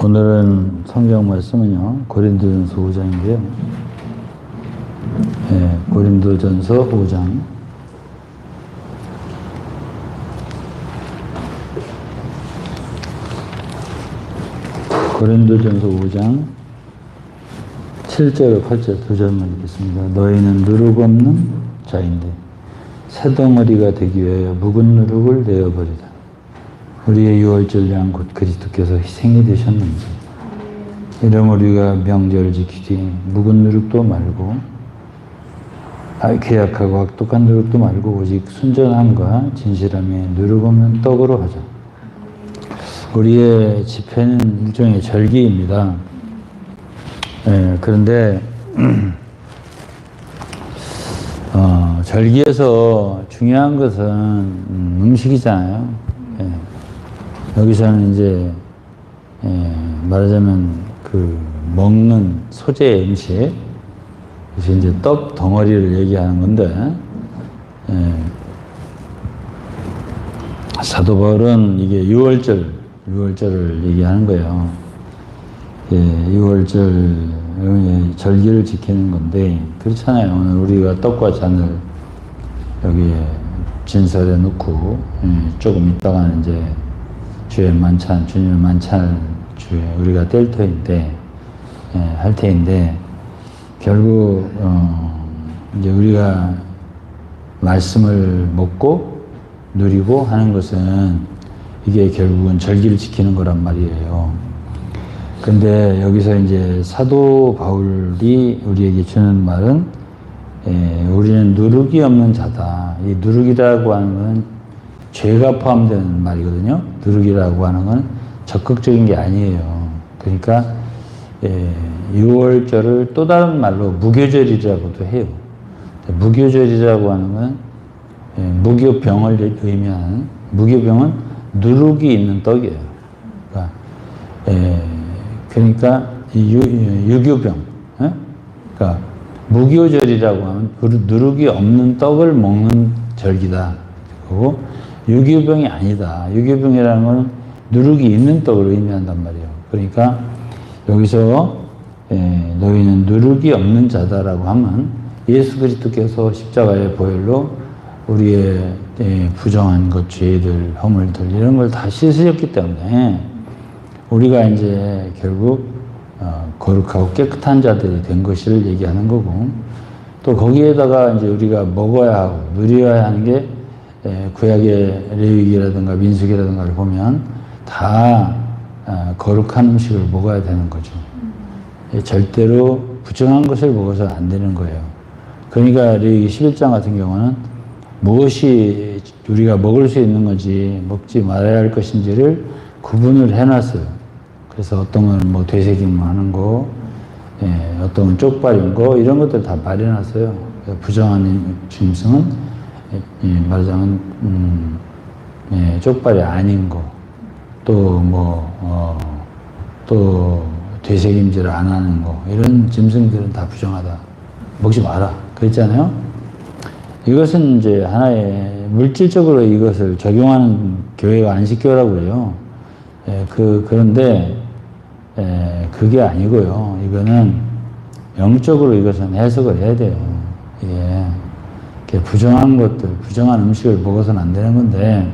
오늘은 성경 말씀은요, 고린도전서 5장인데요. 고린도전서 5장. 고린도전서 5장 7절, 8절 두 절만 읽겠습니다. 너희는 누룩 없는 자인데 새덩어리가 되기 위하여 묵은 누룩을 내어버리다. 우리의 유월절 양 곧 그리스도께서 희생이 되셨는지 이러므로 우리가 명절을 지키되 묵은 누룩도 말고 계약하고 악독한 누룩도 말고 오직 순전함과 진실함에 누룩 없는 떡으로 하자. 우리의 집회는 일종의 절기입니다. 그런데 절기에서 중요한 것은 음식이잖아요. 여기서는 이제 말하자면 그 먹는 소재의 음식, 그래서 이제 떡 덩어리를 얘기하는 건데, 사도 바울은 이게 유월절을 얘기하는 거예요. 6월절 절기를 지키는 건데, 그렇잖아요. 오늘 우리가 떡과 잔을 여기에 진설에 놓고 조금 있다가는 이제 주의 만찬, 주님의 만찬 주에 우리가 뗄 터인데, 할 터인데, 결국 이제 우리가 말씀을 먹고 누리고 하는 것은 이게 결국은 절기를 지키는 거란 말이에요. 근데 여기서 이제 사도 바울이 우리에게 주는 말은 우리는 누룩이 없는 자다. 이 누룩이라고 하는 건 죄가 포함되는 말이거든요. 누룩이라고 하는 건 적극적인 게 아니에요. 그러니까 6월절을 또 다른 말로 무교절이라고도 해요. 무교절이라고 하는 건 무교병을 의미하는, 무교병은 누룩이 있는 떡이에요. 그러니까 유교병, 그러니까 무교절이라고 하면 누룩이 없는 떡을 먹는 절기다. 그리고 유교병이 아니다. 유교병이라는 건 누룩이 있는 떡을 의미한단 말이에요. 그러니까 여기서 너희는 누룩이 없는 자다라고 하면 예수 그리스도께서 십자가의 보혈로 우리의 부정한 것, 죄들, 허물들 이런 걸 다 씻으셨기 때문에 우리가 이제 결국 거룩하고 깨끗한 자들이 된 것을 얘기하는 거고, 또 거기에다가 이제 우리가 먹어야 하고 누려야 하는 게 구약의 레위기라든가 민수기라든가를 보면 다 거룩한 음식을 먹어야 되는 거죠. 절대로 부정한 것을 먹어서는 안 되는 거예요. 그러니까 레위기 11장 같은 경우는 무엇이 우리가 먹을 수 있는 건지 먹지 말아야 할 것인지를 구분을 해놨어요. 그래서 어떤 건 뭐 되새김 하는 거, 어떤 건 쪽발인 거, 이런 것들 다 마련해놨어요. 부정한 짐승은 말하자면 쪽발이 아닌 거, 또 또 되새김질을 안 하는 거, 이런 짐승들은 다 부정하다. 먹지 마라. 그랬잖아요. 이것은 이제 하나의 물질적으로 이것을 적용하는 교회가 안식교라고 그래요. 그런데 그게 아니고요. 이거는 영적으로 이것은 해석을 해야 돼요. 이게 부정한 것들, 부정한 음식을 먹어서는 안 되는 건데,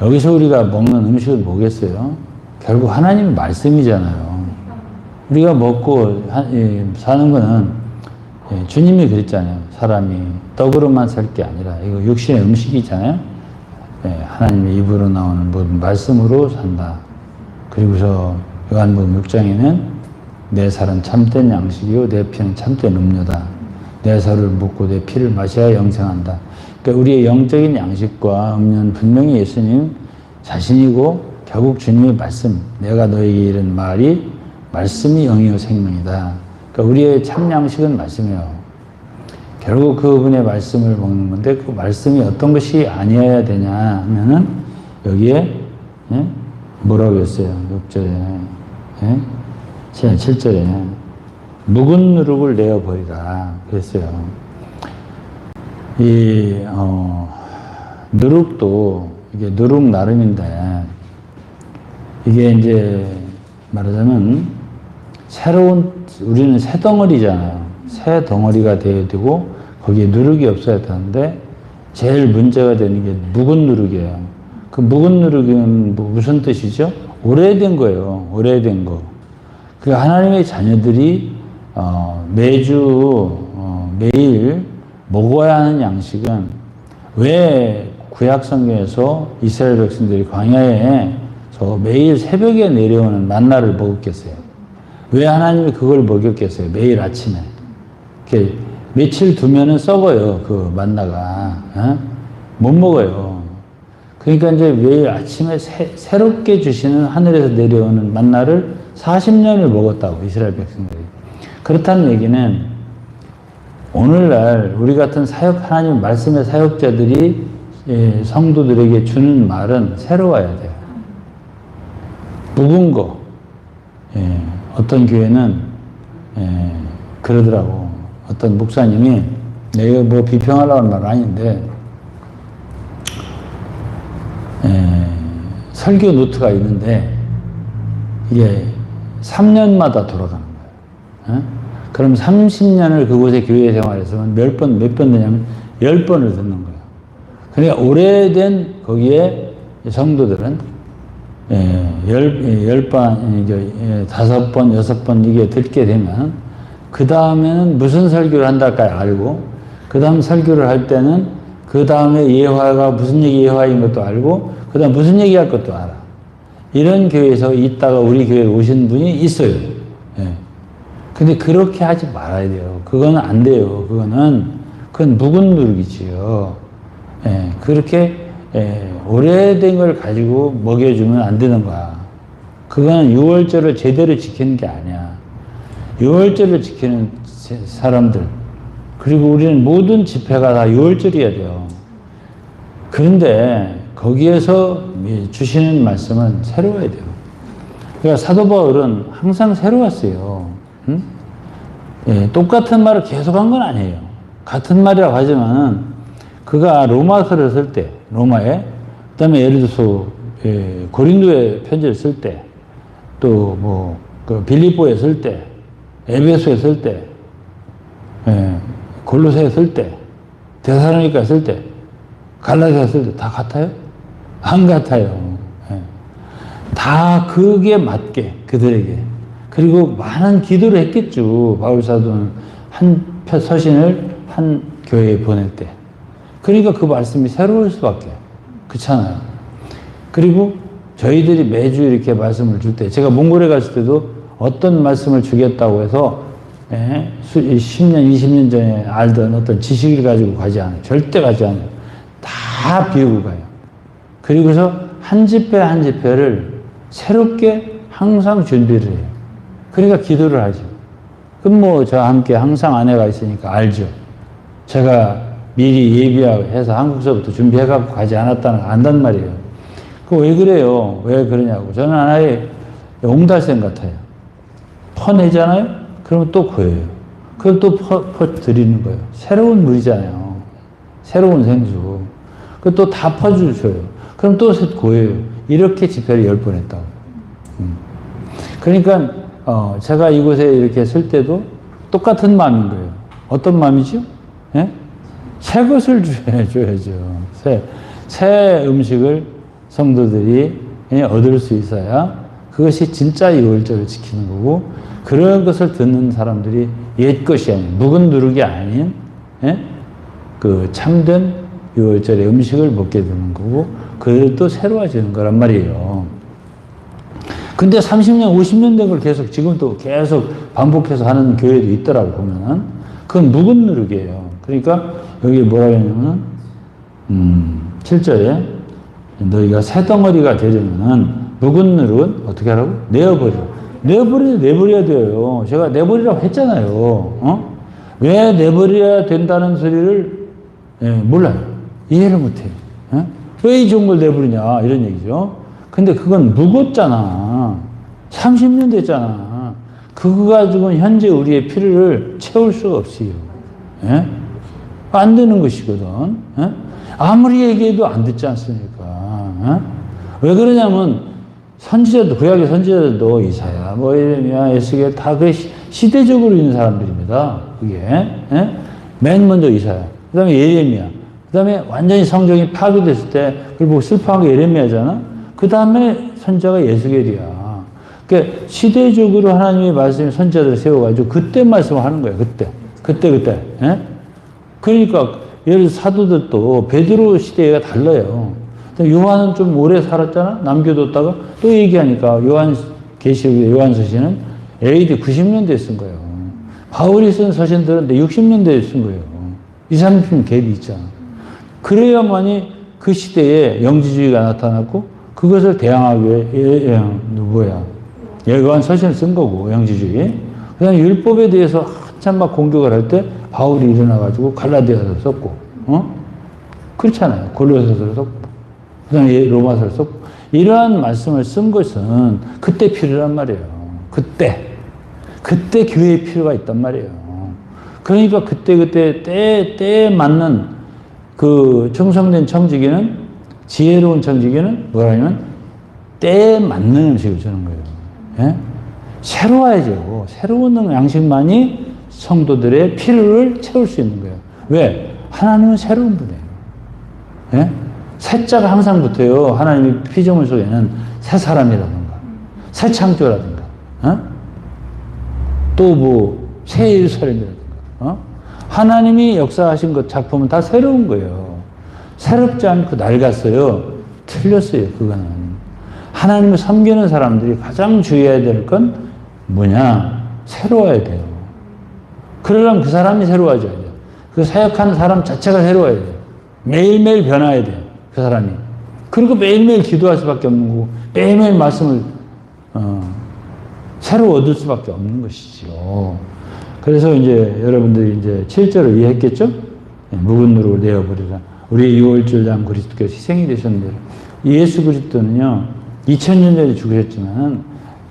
여기서 우리가 먹는 음식은 뭐겠어요? 결국 하나님의 말씀이잖아요. 우리가 먹고 사는 거는 주님이 그랬잖아요. 사람이 떡으로만 살 게 아니라 이거 육신의 음식이잖아요. 하나님의 입으로 나오는 모든 말씀으로 산다. 그리고서 요한복음 6장에는 내 살은 참된 양식이요 내 피는 참된 음료다. 내 살을 먹고 내 피를 마셔야 영생한다. 그러니까 우리의 영적인 양식과 음료는 분명히 예수님 자신이고 결국 주님의 말씀, 내가 너에게 이른 말이 말씀이 영이요 생명이다. 그러니까 우리의 참 양식은 말씀이에요. 결국 그분의 말씀을 먹는 건데 그 말씀이 어떤 것이 아니어야 되냐 하면은 여기에 뭐라고 했어요? 6절에 7절에 묵은 누룩을 내어버리라 그랬어요. 이 누룩도 이게 누룩 나름인데 이게 이제 말하자면 새로운 우리는 새 덩어리잖아요. 새 덩어리가 되어야 되고 거기에 누룩이 없어야 되는데 제일 문제가 되는 게 묵은 누룩이에요. 그 묵은 누룩은 무슨 뜻이죠? 오래된 거예요. 오래된 거. 그 하나님의 자녀들이 매주 매일 먹어야 하는 양식은 왜 구약 성경에서 이스라엘 백성들이 광야에서 매일 새벽에 내려오는 만나를 먹었겠어요? 왜 하나님이 그걸 먹였겠어요? 매일 아침에. 이렇게 며칠 두면은 썩어요. 그 만나가. 못 먹어요. 그러니까 이제 매일 아침에 새롭게 주시는 하늘에서 내려오는 만나를 40년을 먹었다고, 이스라엘 백성들이. 그렇다는 얘기는 오늘날 우리 같은 하나님 말씀의 사역자들이 성도들에게 주는 말은 새로워야 돼요. 묵은 거. 어떤 교회는 그러더라고. 어떤 목사님이 내가 뭐 비평하려고 하는 말은 아닌데 설교 노트가 있는데 이게 3년마다 돌아가는 거예요. 그럼 30년을 그곳에 교회 생활에서는 몇 번 되냐면 10번을 듣는 거예요. 그러니까 오래된 거기에 성도들은 10번, 5번, 6번 이게 듣게 되면 그 다음에는 무슨 설교를 한다까지 알고 그 다음 설교를 할 때는 그 다음에 예화가 무슨 얘기 예화인 것도 알고 그 다음 무슨 얘기할 것도 알아. 이런 교회에서 있다가 우리 교회에 오신 분이 있어요. 근데 그렇게 하지 말아야 돼요. 그거는 안 돼요. 그건 묵은 누룩이지요. 그렇게 오래된 걸 가지고 먹여주면 안 되는 거야. 그거는 유월절을 제대로 지키는 게 아니야. 유월절을 지키는 사람들, 그리고 우리는 모든 집회가 다 유월절이어야 돼요. 그런데 거기에서 주시는 말씀은 새로워야 돼요. 그러니까 사도 바울은 항상 새로웠어요. 응? 똑같은 말을 계속한 건 아니에요. 같은 말이라고 하지만은 그가 로마서를 쓸 때, 로마에, 그 다음에 예를 들어서 고린도에 편지를 쓸 때, 또 빌립보에 쓸 때, 에베소에 쓸 때, 골로새에 쓸 때, 데살로니가에 쓸 때, 갈라디아에 쓸 때 다 같아요? 안 같아요. 다 그게 맞게 그들에게. 그리고 많은 기도를 했겠죠. 바울 사도는 한 서신을 한 교회에 보낼 때. 그러니까 그 말씀이 새로울 수밖에. 그렇잖아요. 그리고 저희들이 매주 이렇게 말씀을 줄 때, 제가 몽골에 갔을 때도 어떤 말씀을 주겠다고 해서 10년, 20년 전에 알던 어떤 지식을 가지고 가지 않아요. 절대 가지 않아요. 다 비우고 가요. 그리고서 한 집회 한 집회를 새롭게 항상 준비를 해요. 그러니까 기도를 하죠. 그럼 저와 함께 항상 아내가 있으니까 알죠. 제가 미리 예비해서 한국서부터 준비해갖고 가지 않았다는 거 안단 말이에요. 왜 그래요? 왜 그러냐고. 저는 하나의 옹달샘 같아요. 퍼내잖아요? 그러면 또 고여요. 그걸 또 퍼드리는 거예요. 새로운 물이잖아요. 새로운 생수. 그걸 또 다 퍼주셔요. 그럼 또 고여요. 이렇게 집회를 10번 했다고. 그러니까, 제가 이곳에 이렇게 쓸 때도 똑같은 마음인 거예요. 어떤 마음이죠? 예? 새 것을 줘야죠. 새 음식을 성도들이 얻을 수 있어야 그것이 진짜 유월절을 지키는 거고, 그런 것을 듣는 사람들이 옛 것이 아닌, 묵은 누룩이 아닌, 그 참된 유월절의 음식을 먹게 되는 거고, 그것도 새로워지는 거란 말이에요. 근데 30년, 50년 된 걸 지금도 계속 반복해서 하는 교회도 있더라고, 보면은. 그건 묵은 누룩이에요. 그러니까, 여기 뭐라고 했냐면은, 7절에, 너희가 새 덩어리가 되려면은, 묵은 누룩은 어떻게 하라고? 내버려야 돼요. 제가 내버리라고 했잖아요. 왜 내버려야 된다는 소리를, 몰라요. 이해를 못 해요. 왜 이 좋은 걸 내버리냐, 이런 얘기죠. 근데 그건 묵었잖아. 30년 됐잖아. 그거 가지고는 현재 우리의 필요를 채울 수가 없어요. 안 되는 것이거든. 아무리 얘기해도 안 듣지 않습니까? 왜 그러냐면 선지자도, 구약의 선지자들도 이사야, 뭐 예레미야, 에스겔 다 그 시대적으로 있는 사람들입니다. 그게. 예? 맨 먼저 이사야. 그 다음에 예레미야. 그 다음에 완전히 성경이 파괴됐을 때, 그걸 보고 슬퍼한 게 예레미야잖아? 그 다음에 선지자가 예수겔이야. 그러니까 시대적으로 하나님의 말씀이 선지자들을 세워가지고 그때 말씀을 하는 거예요. 그때. 예? 그러니까 예를 들어 사도들도 베드로 시대가 달라요. 요한은 좀 오래 살았잖아? 남겨뒀다가 또 얘기하니까 요한계시록 요한서신은 AD 90년대에 쓴 거예요. 바울이 쓴 서신들은 60년대에 쓴 거예요. 20, 30년 갭이 있잖아. 그래야만이 그 시대에 영지주의가 나타났고 그것을 대항하기 위해 요한서신을 쓴 거고 영지주의. 그 다음에 율법에 대해서 한참 막 공격을 할 때 바울이 일어나가지고 갈라디아서를 썼고 그렇잖아요. 골로새서를 썼고 그 다음에 로마서를 썼고 이러한 말씀을 쓴 것은 그때 필요란 말이에요. 그때 교회의 필요가 있단 말이에요. 그러니까 때에 맞는 그 충성된 청지기는 지혜로운 청지기는 뭐라 하냐면 때에 맞는 음식을 주는 거예요. 예? 새로워야죠. 새로운 양식만이 성도들의 필요를 채울 수 있는 거예요. 왜? 하나님은 새로운 분이에요. 예? 새자가 항상 붙어요. 하나님의 피조물 속에는 새 사람이라든가, 새 창조라든가, 또 뭐, 새 예루살렘이라든가, 하나님이 역사하신 것 작품은 다 새로운 거예요. 새롭지 않고 낡았어요. 틀렸어요. 그거는. 하나님을 섬기는 사람들이 가장 주의해야 될 건 뭐냐? 새로워야 돼요. 그러려면 그 사람이 새로워져야 돼요. 그 사역하는 사람 자체가 새로워야 돼요. 매일매일 변화해야 돼요. 그 사람이. 그리고 매일매일 기도할 수밖에 없는 거고, 매일매일 말씀을, 새로 얻을 수밖에 없는 것이죠. 그래서 이제 여러분들이 이제 7절을 이해했겠죠? 묵은 누룩을 내어버리라. 우리 유월절장 그리스도께서 희생이 되셨는데, 예수 그리스도는요, 2000년 전에 죽으셨지만,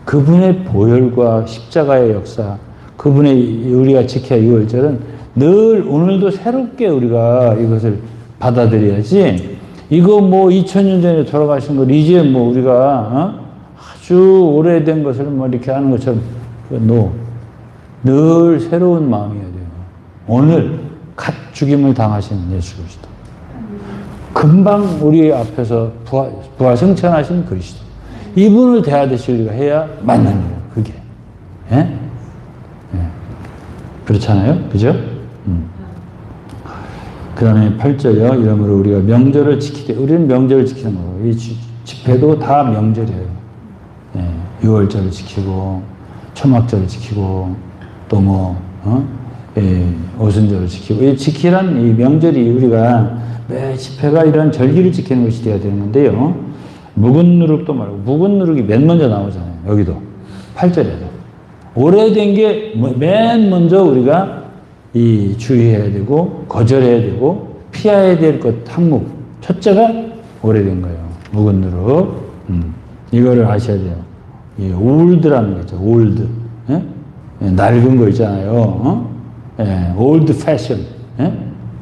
그분의 보혈과 십자가의 역사, 그분의 우리가 지켜야 유월절은 늘 오늘도 새롭게 우리가 이것을 받아들여야지, 이거 뭐 2000년 전에 돌아가신 걸 이제 뭐 우리가 아주 오래된 것을 뭐 이렇게 하는 것처럼 늘 새로운 마음이어야 돼요. 오늘 갓 죽임을 당하신 예수 그리스도. 금방 우리 앞에서 부활 승천하신 그리스도. 이분을 대하듯이 우리가 해야 맞는 거예요. 그게. 예? 예. 그렇잖아요. 그죠? 그 다음에 8절이요. 이러므로 우리가 명절을 지키되, 우리는 명절을 지키는 거고, 이 집회도 다 명절이에요. 예. 6월절을 지키고, 초막절을 지키고, 또 뭐, 오순절을 지키고, 이 지키란 이 명절이 우리가 매 집회가 이런 절기를 지키는 것이 되어야 되는 건데요. 묵은 누룩도 말고, 묵은 누룩이 맨 먼저 나오잖아요. 여기도. 8절에도. 오래된 게 맨 먼저 우리가 이 주의해야 되고, 거절해야 되고, 피해야 될 것 항목. 첫째가 오래된 거예요. 묵은 누룩. 이거를 아셔야 돼요. 이 올드라는 거 있죠. 올드. 예? 예, 낡은 거 있잖아요. 예, 올드 패션. 예?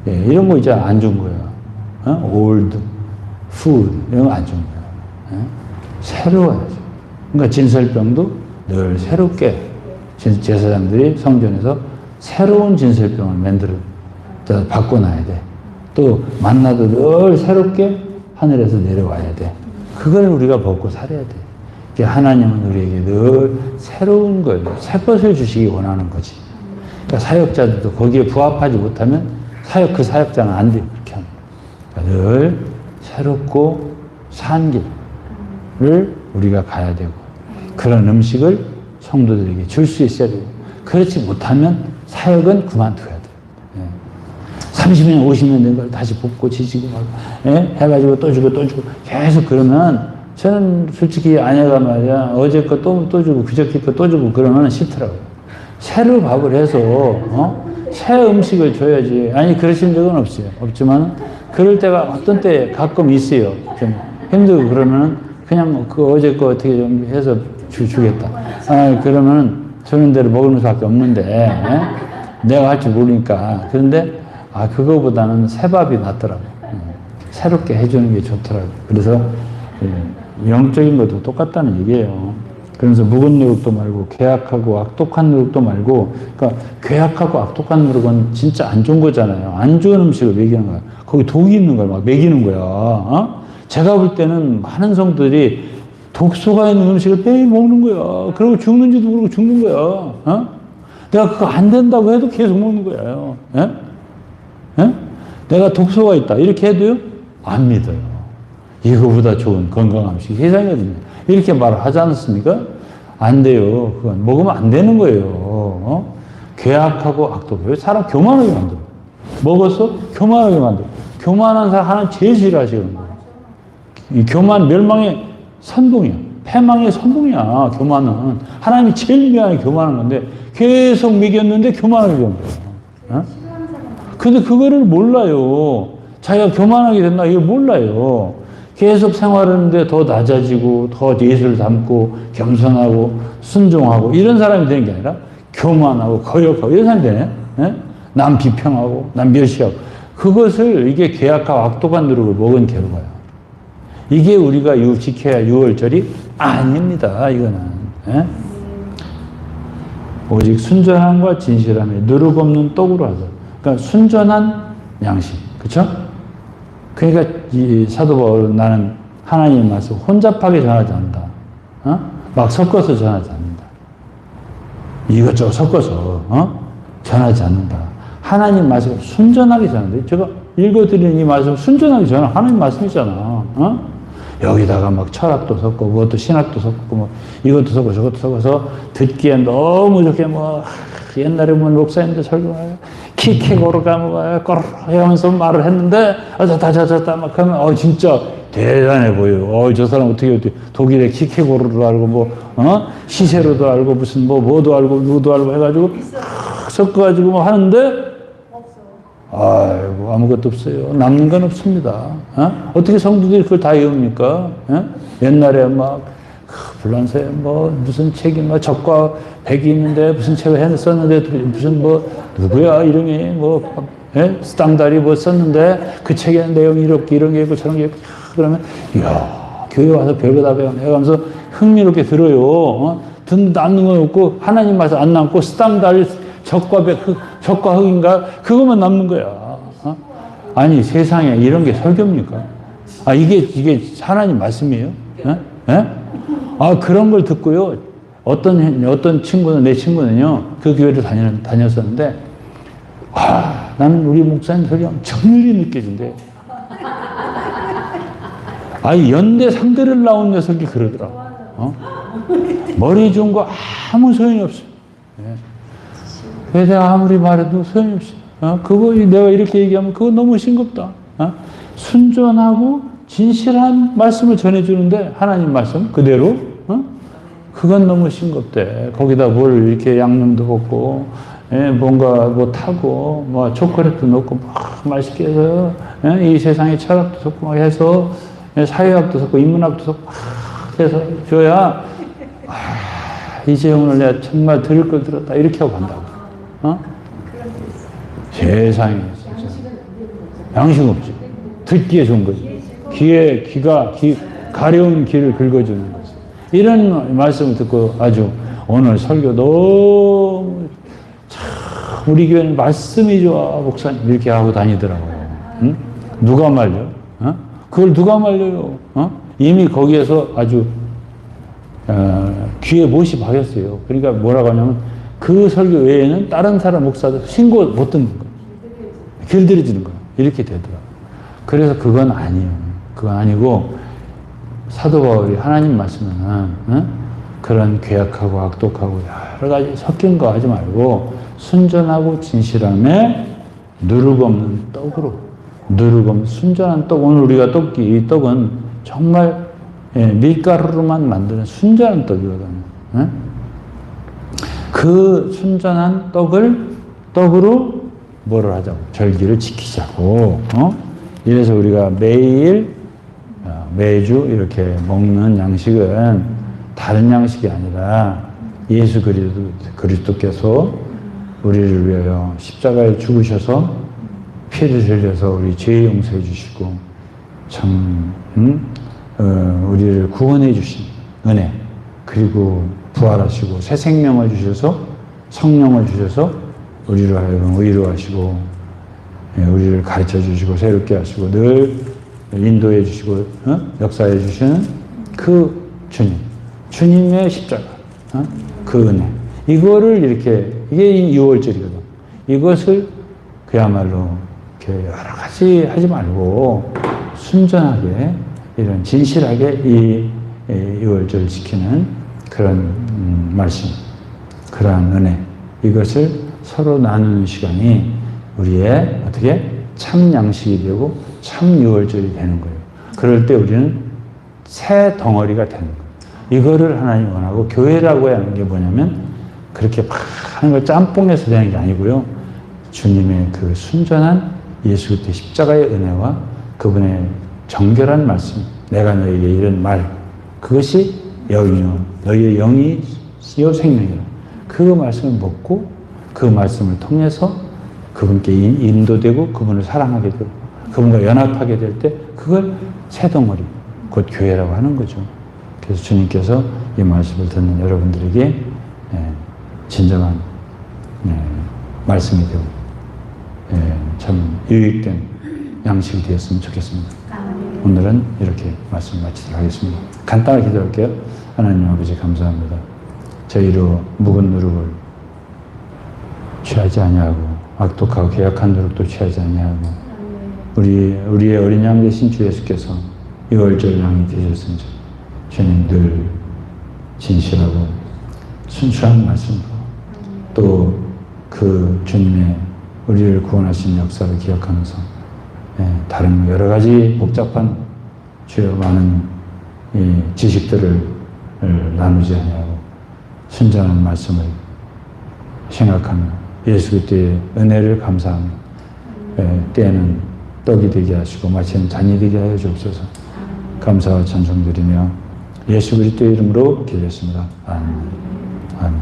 예, 이런 거 있잖아. 안 준 거예요. 올드 푸드. 이런 거 안 준 거예요. 예? 새로워야죠. 그러니까 진설병도 늘 새롭게 제사장들이 성전에서 새로운 진설병을 바꿔놔야 돼. 또 만나도 늘 새롭게 하늘에서 내려와야 돼. 그걸 우리가 먹고 살아야 돼. 하나님은 우리에게 늘 새로운 걸, 새 것을 주시기 원하는 거지. 그러니까 사역자들도 거기에 부합하지 못하면 그 사역자는 안 돼요. 그렇게 하면. 그러니까 늘 새롭고 산 길을 우리가 가야 되고, 그런 음식을 성도들에게 줄 수 있어야 되고, 그렇지 못하면 사역은 그만둬야 돼. 예. 30년, 50년 된 걸 다시 볶고 지지고 막, 예? 해가지고 또 주고 계속 그러면 저는 솔직히 아내가 말이야, 어제 거 또 주고 그저께 거 또 주고 그러면 싫더라고요. 새로 밥을 해서, 새 음식을 줘야지. 아니, 그러신 적은 없어요. 없지만, 그럴 때가 어떤 때 가끔 있어요. 좀 힘들고 그러면 그냥 그 어제 거 어떻게 좀 해서 주겠다. 아, 그러면 주는 대로 먹을 수밖에 없는데, 예? 내가 할 줄 모르니까. 그런데, 그거보다는 새밥이 낫더라고요. 새롭게 해주는 게 좋더라고요. 그래서, 예, 영적인 것도 똑같다는 얘기예요. 그래서 묵은 누룩도 말고 괴악하고 악독한 누룩도 말고, 그러니까 괴악하고 악독한 누룩은 진짜 안 좋은 거잖아요. 안 좋은 음식을 먹이는 거야. 거기 독이 있는 걸 막 먹이는 거야. 어? 제가 볼 때는 많은 성들이 독소가 있는 음식을 매일 먹는 거야. 그리고 죽는지도 모르고 죽는 거야. 어? 내가 그거 안 된다고 해도 계속 먹는 거예요. 예? 예? 내가 독소가 있다 이렇게 해도요 안 믿어요. 이거보다 좋은 건강한 음식이 세상이거든요. 이렇게 말을 하지 않습니까? 안 돼요. 그건 먹으면 안 되는 거예요. 어? 괴악하고 악독해요. 사람 교만하게 만들어. 먹어서 교만하게 만들어. 교만한 사람 하나님 제일 싫어하시는 거예요. 이 교만 멸망의 선봉이야. 패망의 선봉이야. 교만은 하나님이 제일 미안해 교만한 건데 계속 먹였는데 교만하게 된 거예요. 어? 근데 그거를 몰라요. 자기가 교만하게 됐나 이걸 몰라요. 계속 생활하는데 더 낮아지고 더 예수를 닮고 겸손하고 순종하고 이런 사람이 되는 게 아니라 교만하고 거역하고 이런 사람이 되네. 예? 남 비평하고 남 멸시하고 그것을 이게 괴악과 악독한 누룩을 먹은 결과야. 이게 우리가 지켜야 유월절이 아닙니다. 이거는. 예? 오직 순전함과 진실함에 누룩 없는 떡으로 하자. 그러니까 순전한 양식. 그렇죠? 그러니까 이 사도 바울은 나는 하나님의 말씀 혼잡하게 전하지 않는다. 어? 막 섞어서 전하지 않는다. 이것저것 섞어서 전하지 않는다. 하나님 말씀 순전하게 전한다. 제가 읽어드리는 이 말씀 순전하게 전하 하나님 말씀이잖아. 어? 여기다가 막 철학도 섞고 무엇도 신학도 섞고 뭐 이것도 섞고 저것도 섞어서 듣기에 너무 좋게 뭐 옛날에 보면 목사님들 설교하요 키케고르가 뭐야 꼬르르 하면서 말을 했는데 저다 막 하면 진짜 대단해 보여. 저 사람 어떻게 독일의 키케고르를 알고 뭐 시세로도 알고 무슨 뭐도 알고 누구도 알고 해가지고 섞어가지고 뭐 하는데 아이고 아무것도 없어요. 남는 건 없습니다. 어떻게 성도들이 그걸 다 외웁니까? 옛날에 막 불란서에 뭐 무슨 책이 뭐 적과 백이 있는데 무슨 책을 썼는데 무슨 뭐 누구야 이름이 뭐 스탕달이 뭐 썼는데 그 책에 내용이 이렇게 이런 게 있고 저런 게 있고 그러면 이야 교회 와서 별거 다 배웠네 하면서 흥미롭게 들어요. 남는 건 없고 하나님 말씀 안 남고 스탕달 적과 백 적과 흑인가 그것만 남는 거야. 아니 세상에 이런 게 설교입니까? 이게 하나님 말씀이에요? 그런 걸 듣고요. 어떤 친구는, 내 친구는요, 그 교회를 다녔었는데, 나는 우리 목사님 설교하면 정리 느껴진대. 연대 상대를 나온 녀석이 그러더라. 머리 좋은 거 아무 소용이 없어. 그래서 내가 아무리 말해도 소용이 없어. 그거 내가 이렇게 얘기하면 그거 너무 싱겁다. 순전하고 진실한 말씀을 전해주는데, 하나님 말씀 그대로, 그건 너무 싱겁대. 거기다 뭘 이렇게 양념도 볶고, 뭔가 뭐 타고, 뭐 초콜릿도 넣고, 막 맛있게 해서, 이 세상에 철학도 섞고 막 해서, 사회학도 섞고, 인문학도 섞고, 막 해서 줘야, 이제 오늘 내가 정말 들을 걸 들었다. 이렇게 하고 간다고. 세상에. 양식 없지. 듣기에 좋은 거지. 가려운 귀를 긁어주는 거지. 이런 말씀을 듣고 아주 오늘 설교 너무 참 우리 교회는 말씀이 좋아 목사님 이렇게 하고 다니더라고요. 응? 누가 말려? 그걸 누가 말려요? 이미 거기에서 아주 귀에 못이 박였어요. 그러니까 뭐라고 하냐면 그 설교 외에는 다른 사람 목사들 신고 못 듣는 거예요. 길들여지는 거예요. 이렇게 되더라고요. 그래서 그건 아니에요. 그건 아니고 사도 바울이 하나님 말씀은 그런 괴악하고 악독하고 여러 가지 섞인 거 하지 말고 순전하고 진실함에 누룩 없는 떡으로 누룩 없는 순전한 떡. 오늘 우리가 이 떡은 정말 밀가루로만 만드는 순전한 떡이거든요. 그 순전한 떡으로 뭐를 하자고 절기를 지키자고. 이래서 우리가 매주 이렇게 먹는 양식은 다른 양식이 아니라 예수 그리스도께서 우리를 위하여 십자가에 죽으셔서 피를 흘려서 우리 죄 용서해 주시고 참 우리를 구원해 주신 은혜, 그리고 부활하시고 새 생명을 주셔서 성령을 주셔서 우리를 하여금 의로 하시고 우리를 가르쳐 주시고 새롭게 하시고 늘 인도해 주시고 역사해 주시는 그 주님의 십자가, 그 은혜, 이거를 이렇게, 이게 6월절이거든. 이것을 그야말로 이렇게 여러 가지 하지 말고 순전하게, 이런 진실하게 이 6월절을 지키는 그런 말씀, 그러한 은혜, 이것을 서로 나누는 시간이 우리의 어떻게 참 양식이 되고 참 6월절이 되는 거예요. 그럴 때 우리는 새 덩어리가 되는 거예요. 이거를 하나님 원하고, 교회라고 하는 게 뭐냐면 그렇게 막 하는 걸 짬뽕해서 되는 게 아니고요. 주님의 그 순전한 예수 그리스도의 십자가의 은혜와 그분의 정결한 말씀, 내가 너에게 이런 말, 그것이 영이요 너희의 영이요 생명이라. 그 말씀을 먹고 그 말씀을 통해서 그분께 인도되고 그분을 사랑하게 되고 그분과 연합하게 될 때 그걸 새 덩어리, 곧 교회라고 하는 거죠. 그래서 주님께서 이 말씀을 듣는 여러분들에게 진정한 말씀이 되고 참 유익된 양식이 되었으면 좋겠습니다. 오늘은 이렇게 말씀 마치도록 하겠습니다. 간단하게 기도할게요. 하나님 아버지 감사합니다. 저희로 묵은 누룩을 취하지 아니하고 악독하고 계약한 누룩도 취하지 아니하고 우리의 어린 양 되신 주 예수께서 6월절 양이 되셨으니 주님 늘 진실하고 순수한 말씀으로 또 그 주님의 우리를 구원하신 역사를 기억하면서 다른 여러 가지 복잡한 주여 많은 이 지식들을 나누지 아니하고 순전한 말씀을 생각하며 예수 그리스도의 은혜를 감사하며 때에는 떡이 되게 하시고 마치는 잔이 되게 하여 주옵소서. 감사와 찬송 드리며 예수 그리스도의 이름으로 기도했습니다. 아멘. 아멘.